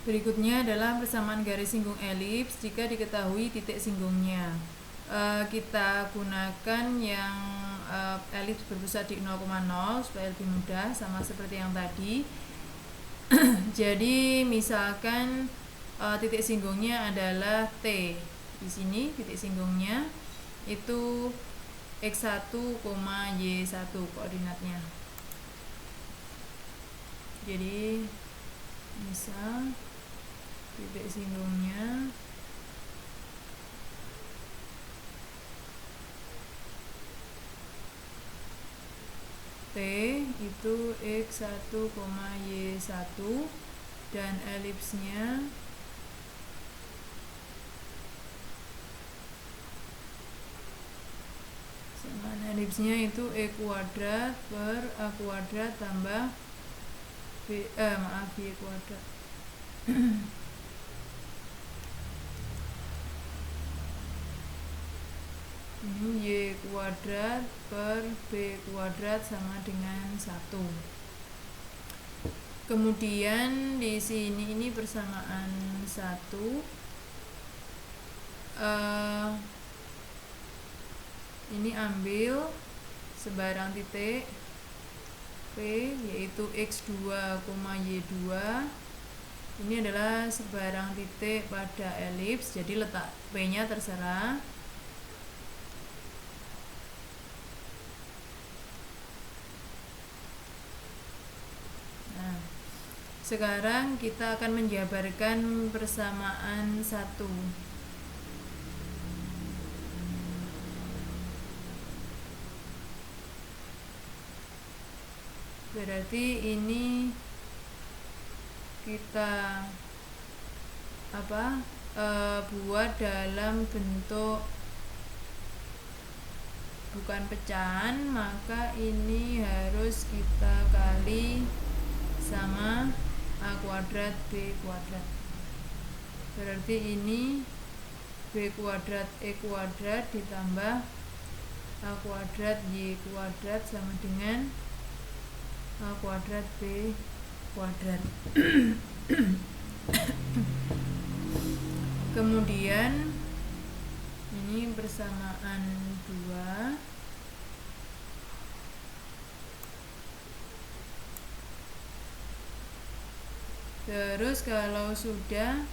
Berikutnya adalah persamaan garis singgung elips jika diketahui titik singgungnya. Kita gunakan yang elips berpusat di 0,0 supaya lebih mudah, sama seperti yang tadi. Jadi misalkan titik singgungnya adalah T. Di sini titik singgungnya itu X1, Y1 koordinatnya. Jadi misal titik singgungnya T itu X1, Y1 dan elipsnya itu E kuadrat per A kuadrat tambah Y kuadrat. Ini Y kuadrat per B kuadrat sama dengan 1. Kemudian di sini ini persamaan 1. Ini ambil sebarang titik P yaitu X2, Y2. Ini adalah sebarang titik pada elips, jadi letak P-nya terserah. Nah, sekarang kita akan menjabarkan persamaan 1. Berarti ini kita buat dalam bentuk bukan pecahan, maka ini harus kita kali sama A kuadrat B kuadrat. Berarti ini B kuadrat E kuadrat ditambah A kuadrat Y kuadrat sama dengan A kuadrat B kuadrat. Kemudian ini persamaan 2. Terus kalau sudah,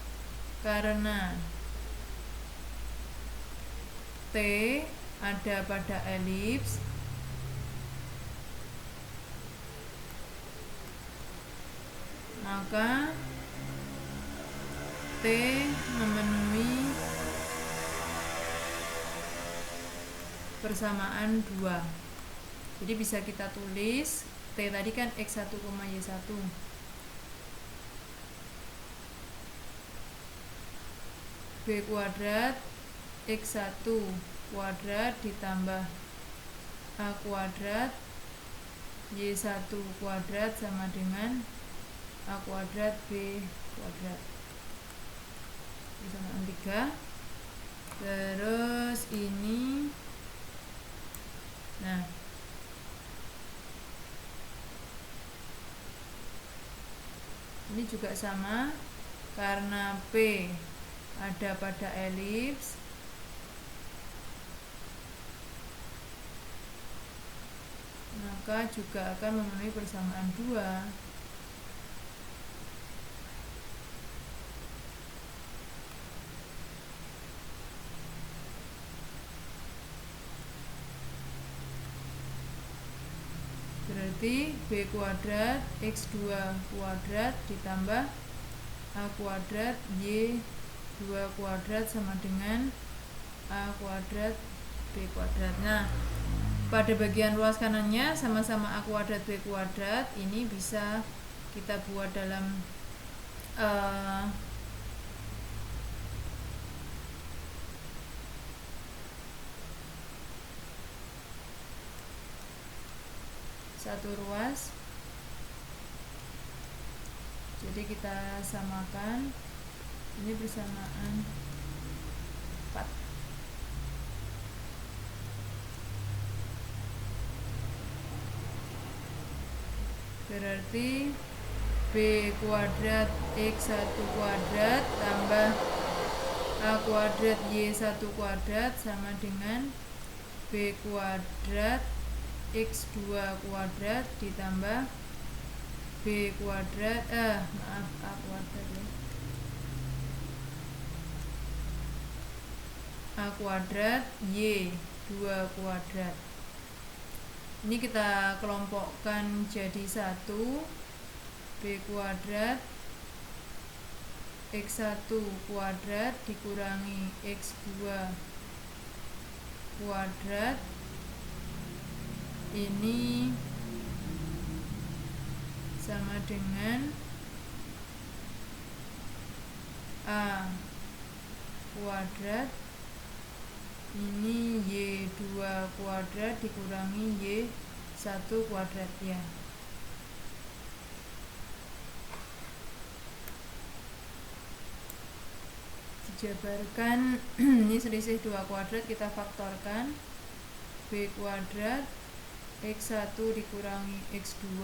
karena T ada pada elips, maka T memenuhi persamaan 2. Jadi bisa kita tulis T tadi kan X1, Y1. B kuadrat X1 kuadrat ditambah A kuadrat Y1 kuadrat sama dengan A kuadrat B kuadrat. Persamaan 3. Terus ini, nah ini juga sama, karena P ada pada elips, maka juga akan memenuhi persamaan 2. Berarti B kuadrat X2 kuadrat ditambah A kuadrat Y2 kuadrat sama dengan A kuadrat B kuadrat. Nah, pada bagian ruas kanannya sama-sama A kuadrat B kuadrat, ini bisa kita buat dalam satu ruas. Jadi kita samakan, ini persamaan 4. Berarti B kuadrat X1 kuadrat tambah A kuadrat Y1 kuadrat sama dengan B kuadrat X2 kuadrat ditambah B kuadrat A kuadrat ya. A kuadrat Y2 kuadrat. Ini kita kelompokkan jadi 1. B kuadrat X1 kuadrat dikurangi X2 kuadrat ini sama dengan A kuadrat ini Y2 kuadrat dikurangi Y1 kuadrat ya. Dijabarkan ini selisih 2 kuadrat kita faktorkan. B kuadrat X1 dikurangi X2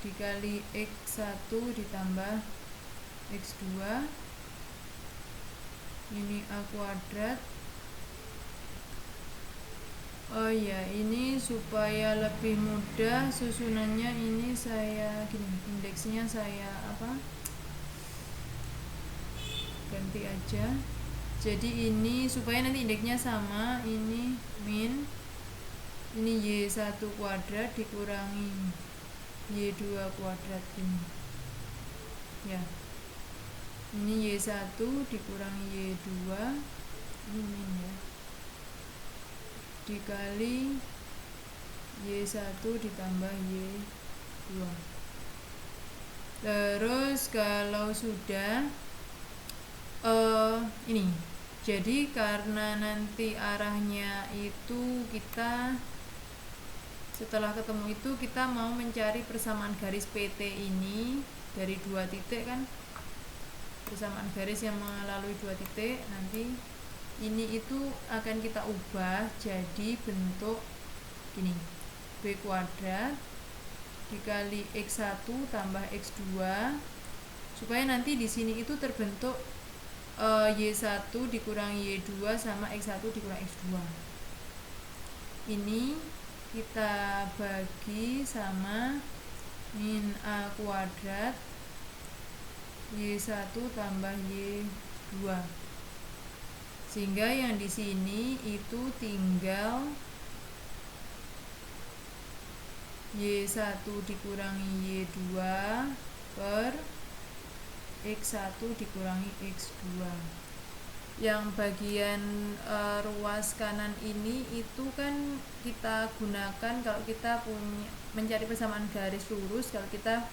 dikali X1 ditambah X2 ini A kuadrat. Oh ya, ini supaya lebih mudah susunannya ini saya gini, indeksnya saya ganti aja. Jadi ini supaya nanti indeksnya sama, ini min ini Y1 kuadrat dikurangi Y2 kuadrat ini ya. Ini Y1 dikurangi Y2 ini min ya, dikali Y1 ditambah Y2. Terus kalau sudah ini jadi karena nanti arahnya itu kita setelah ketemu itu kita mau mencari persamaan garis PT ini dari 2 titik kan, persamaan garis yang melalui 2 titik. Nanti ini itu akan kita ubah jadi bentuk gini, B kuadrat dikali X1 tambah X2 supaya nanti di sini itu terbentuk Y1 dikurangi Y2 sama X1 dikurangi X2. Ini kita bagi sama min A kuadrat Y1 tambah Y2. Sehingga yang di sini itu tinggal Y1 dikurangi Y2 per X1 dikurangi X2. Yang bagian ruas kanan ini itu kan kita gunakan kalau kita punya mencari persamaan garis lurus kalau kita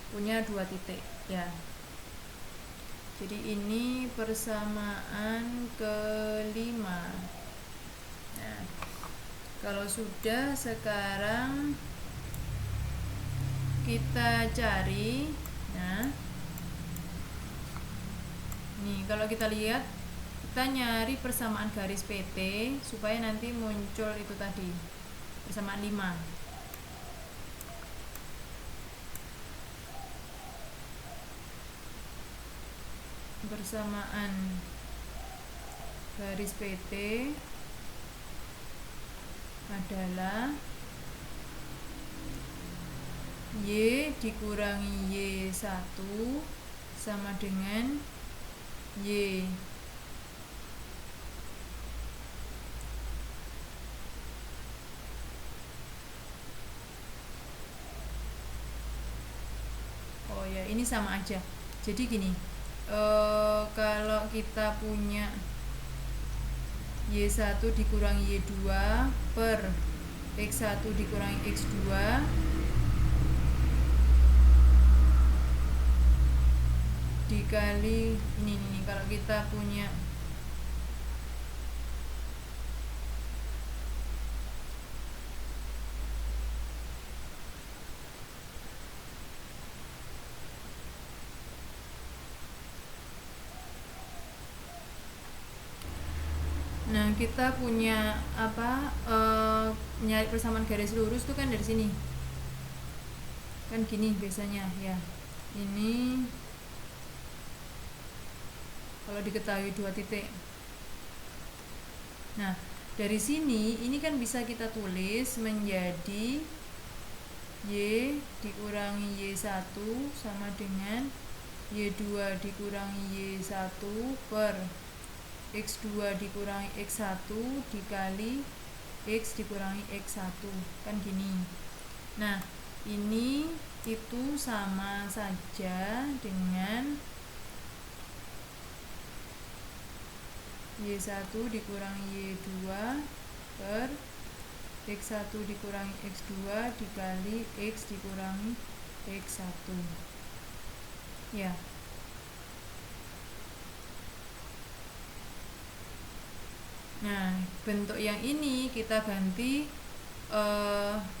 punya 2 titik ya. Jadi ini persamaan kelima. Nah, kalau sudah sekarang kita cari. Nah, nih kalau kita lihat kita nyari persamaan garis PT supaya nanti muncul itu tadi persamaan 5. Persamaan garis PT adalah Y dikurangi Y1 sama dengan Y oh ya ini sama aja. Jadi gini, kalau kita punya Y1 dikurangi Y2 per X1 dikurangi X2 dikali ini kalau kita punya nah kita punya nyari persamaan garis lurus itu kan dari sini kan gini biasanya ya. ini kalau diketahui 2 titik. Nah, dari sini ini kan bisa kita tulis menjadi Y dikurangi Y1 sama dengan Y2 dikurangi Y1 per X2 dikurangi X1 dikali X dikurangi X1, kan gini. Nah, ini itu sama saja dengan Y1 dikurangi Y2 per X1 dikurangi X2 dikali X dikurangi X1. Ya. Nah, bentuk yang ini kita ganti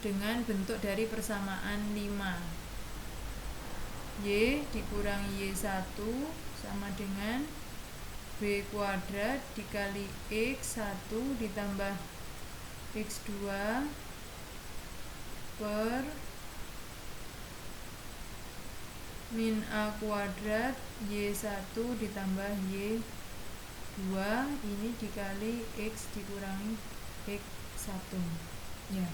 dengan bentuk dari persamaan 5. Y dikurangi Y1 sama dengan B kuadrat dikali X1 ditambah X2 per min A kuadrat Y1 ditambah Y2 ini dikali X dikurangi X1. Ya.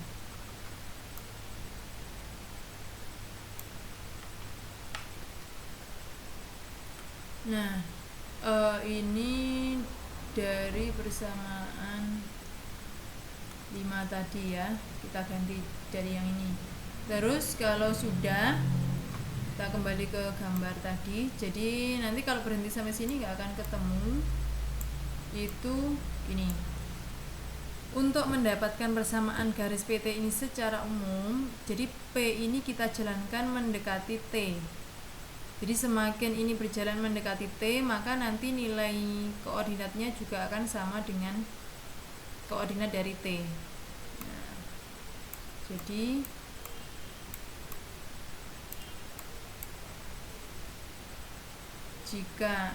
Nah, ini dari persamaan 5 tadi ya, kita ganti dari yang ini. Terus kalau sudah, kita kembali ke gambar tadi. Jadi nanti kalau berhenti sampai sini nggak akan ketemu. Itu ini. Untuk mendapatkan persamaan garis PT ini secara umum, jadi P ini kita jalankan mendekati T. Jadi semakin ini berjalan mendekati T, maka nanti nilai koordinatnya juga akan sama dengan koordinat dari T. Nah, jadi jika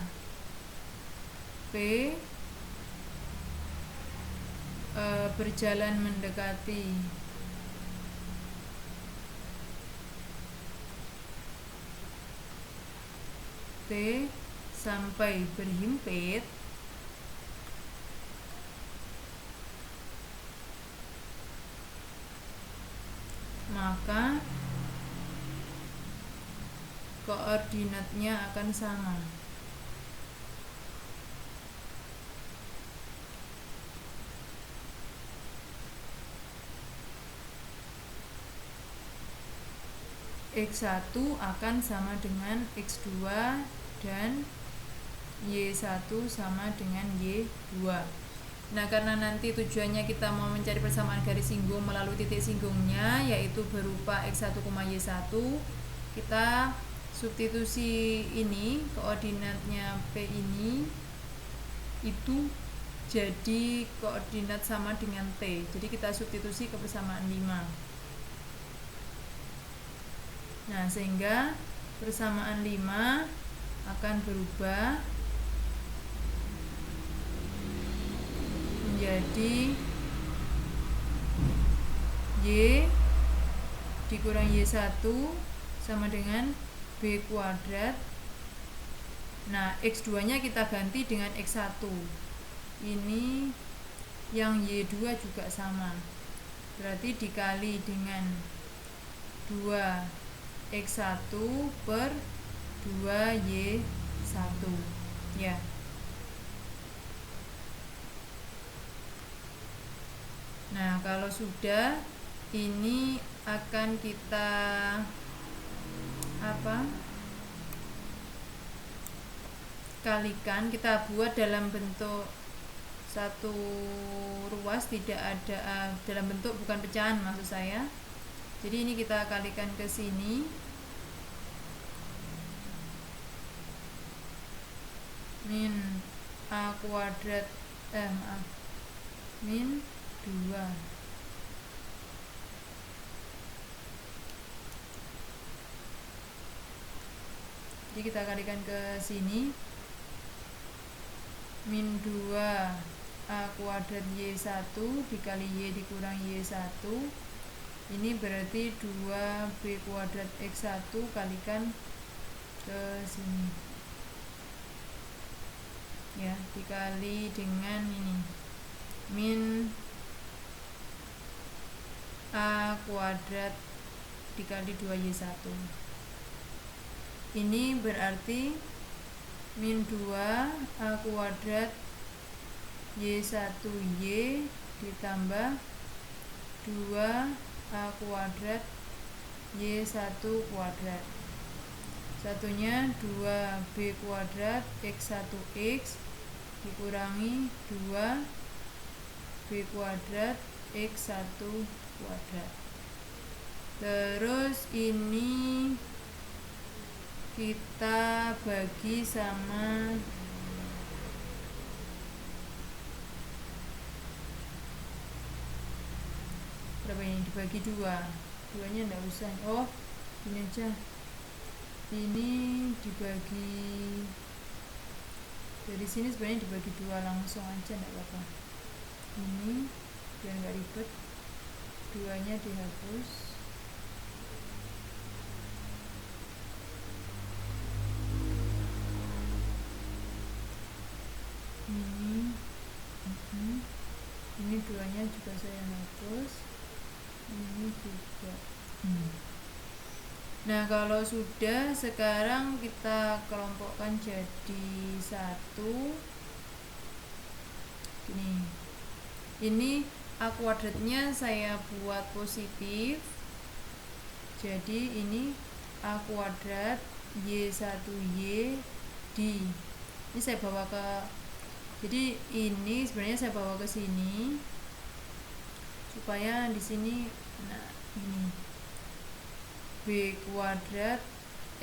P berjalan mendekati T sampai berhimpit, maka koordinatnya akan sama. X1 akan sama dengan X2 dan Y1 sama dengan Y2. Nah, karena nanti tujuannya kita mau mencari persamaan garis singgung melalui titik singgungnya, yaitu berupa X1, Y1, kita substitusi ini, koordinatnya P ini itu jadi koordinat sama dengan T. Jadi kita substitusi ke persamaan 5. Nah, sehingga persamaan 5 akan berubah menjadi Y dikurangi Y1 sama dengan B kuadrat. Nah, X2 nya kita ganti dengan X1. Ini yang Y2 juga sama, berarti dikali dengan 2X1 per 2Y1. Ya. Nah, kalau sudah, ini akan kita kalikan, kita buat dalam bentuk satu ruas, tidak ada dalam bentuk bukan pecahan maksud saya. Jadi ini kita kalikan ke sini. Min A kuadrat min 2 jadi kita kalikan ke sini, min 2 A kuadrat Y1 dikali Y dikurangi Y1, ini berarti 2B kuadrat X1 kalikan ke sini ya, dikali dengan ini min A kuadrat dikali 2Y1. Ini berarti min 2 A kuadrat Y1Y ditambah 2 A kuadrat Y1 kuadrat. Satunya 2B kuadrat X1X dikurangi 2B kuadrat X1 kuadrat. Terus ini kita bagi sama berapa ini, dibagi 2. 2-nya enggak usah. Oh, ini aja. Ini dibagi dari sini, sebenarnya dibagi 2 langsung aja, enggak apa-apa. Ini biar enggak ribet, 2-nya dihapus. Ini 2-nya juga saya hapus, ini juga. Nah, kalau sudah, sekarang kita kelompokkan jadi 1. Ini A kuadratnya saya buat positif, jadi ini A kuadrat Y1Y di, ini saya bawa ke, jadi ini sebenarnya saya bawa ke sini supaya di sini, nah ini B kuadrat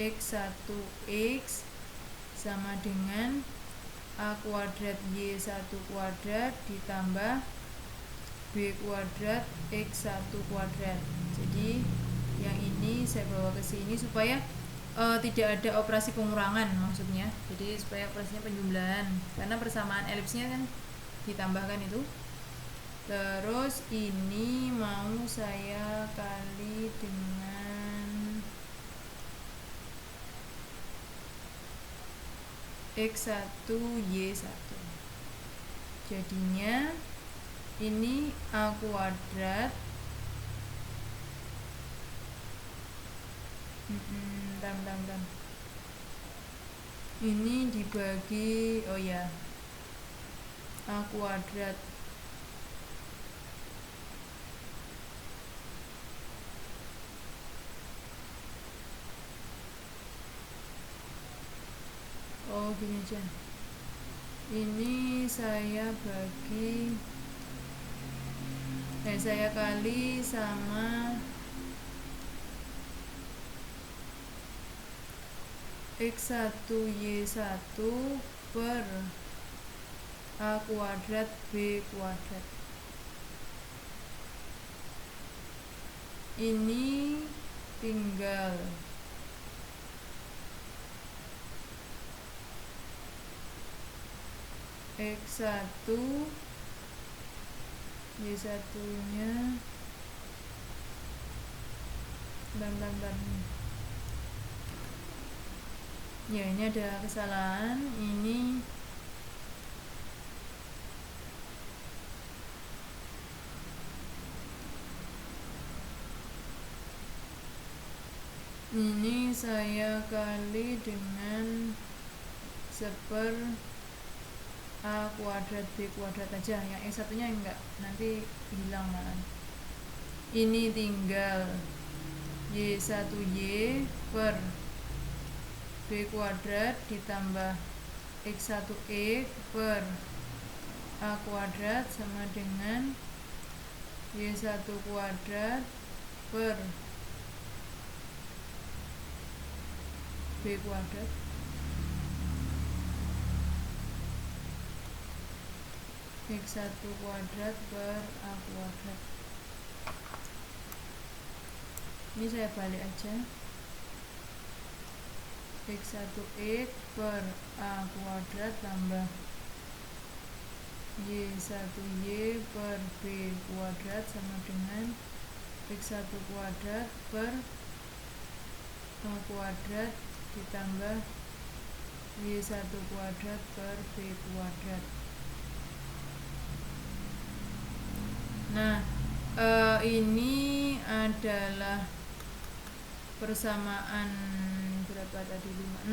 X1X sama dengan A kuadrat Y1 kuadrat ditambah B kuadrat X1 kuadrat. Jadi yang ini saya bawa ke sini supaya tidak ada operasi pengurangan, maksudnya. Jadi supaya operasinya penjumlahan, karena persamaan elipsnya kan ditambahkan itu. Terus ini mau saya kali dengan X1Y1. Jadinya ini A kuadrat ini dibagi, oh ya, A kuadrat gini aja, ini saya bagi, saya kali sama X1Y1 per A kuadrat B kuadrat. Ini tinggal X1 Y1 nya ya, ini ada kesalahan, ini saya kali dengan 1/4 A kuadrat B kuadrat aja, yang X1 nya enggak, nanti hilang malah. Ini tinggal Y1Y per B kuadrat ditambah X1E per A kuadrat sama dengan Y1 kuadrat per B kuadrat. X1 kuadrat per A kuadrat. Ini saya balik aja, X1X per A kuadrat tambah Y1Y per B kuadrat sama dengan X1 kuadrat per A kuadrat ditambah Y1 kuadrat per B kuadrat. Nah, ini adalah persamaan berapa tadi? 6.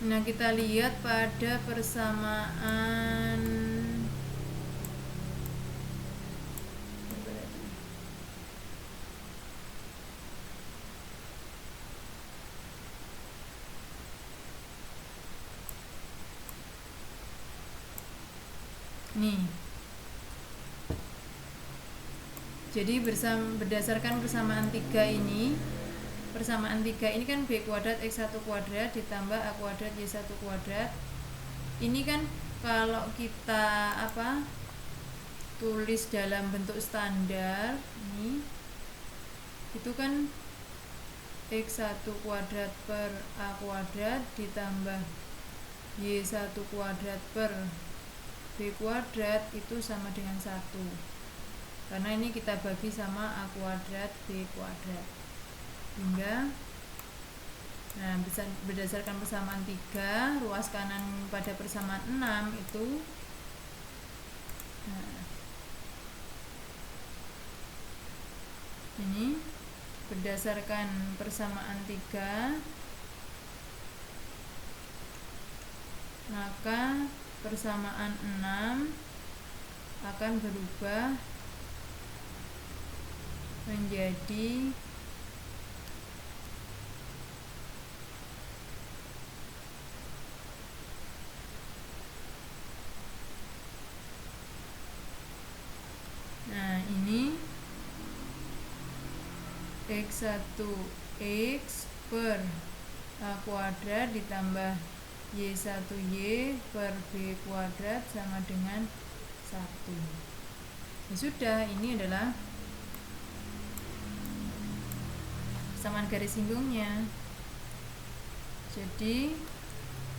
Nah, kita lihat pada persamaan nih. Jadi berdasarkan persamaan 3 ini, kan B kuadrat X1 kuadrat ditambah A kuadrat Y1 kuadrat. Ini kan kalau kita tulis dalam bentuk standar ini, itu kan X1 kuadrat per A kuadrat ditambah Y1 kuadrat per B kuadrat itu sama dengan 1. Karena ini kita bagi sama A kuadrat B kuadrat. Hingga berdasarkan persamaan 3, ruas kanan pada persamaan 6 itu ini berdasarkan persamaan 3, maka persamaan 6 akan berubah menjadi ini X1X per A kuadrat ditambah Y1Y per B kuadrat sama dengan 1. Ya sudah, ini adalah persamaan garis singgungnya. Jadi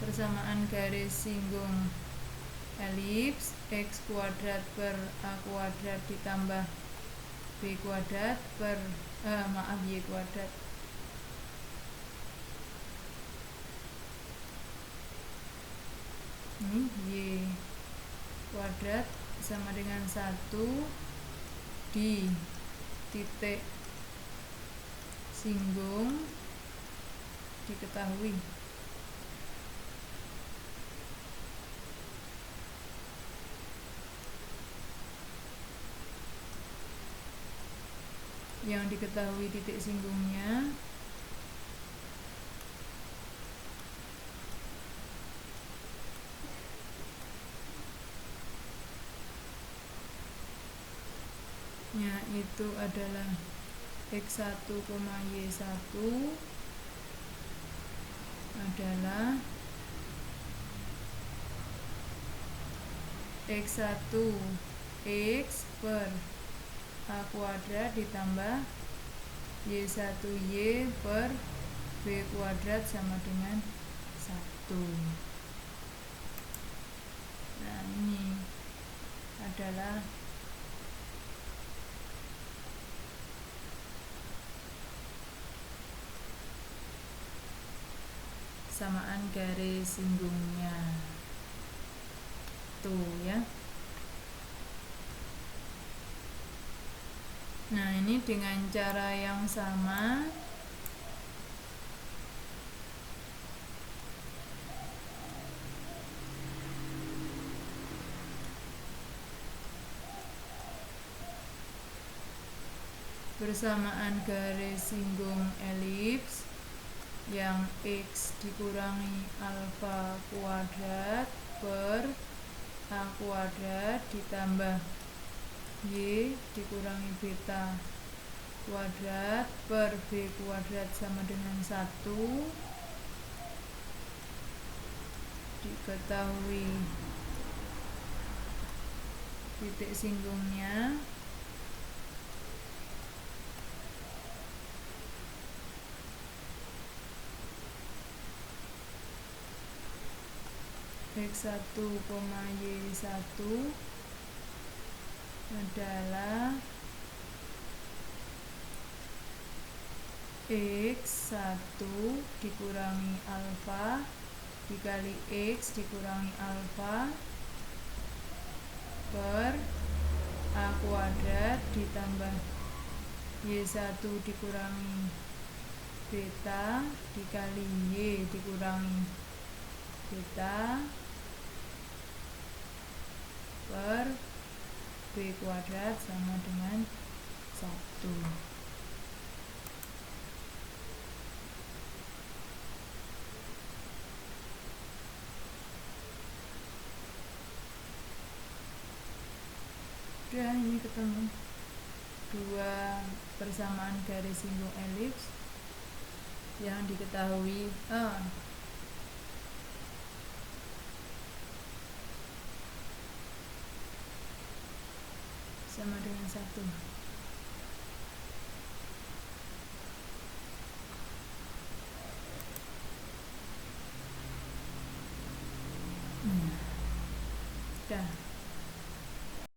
persamaan garis singgung elips X kuadrat per A kuadrat ditambah B kuadrat per Y kuadrat ini Y kuadrat sama dengan 1 di titik singgung diketahui. Yang diketahui titik singgungnya itu adalah X1, Y1 adalah X1 X per A kuadrat ditambah Y1Y per B kuadrat sama dengan 1. Nah, ini adalah samaan garis singgungnya. Tuh ya. Nah, ini dengan cara yang sama persamaan garis singgung elips yang X dikurangi alfa kuadrat per A kuadrat ditambah Y dikurangi beta kuadrat per B kuadrat sama dengan 1 diketahui titik singgungnya. X1, Y1 adalah X 1 dikurangi alfa dikali X dikurangi alfa per A kuadrat ditambah Y1 dikurangi beta dikali Y dikurangi beta per B kuadrat sama dengan 1. Udah, ini ketemu dua persamaan garis singgung elips yang diketahui sama dengan 1. Udah.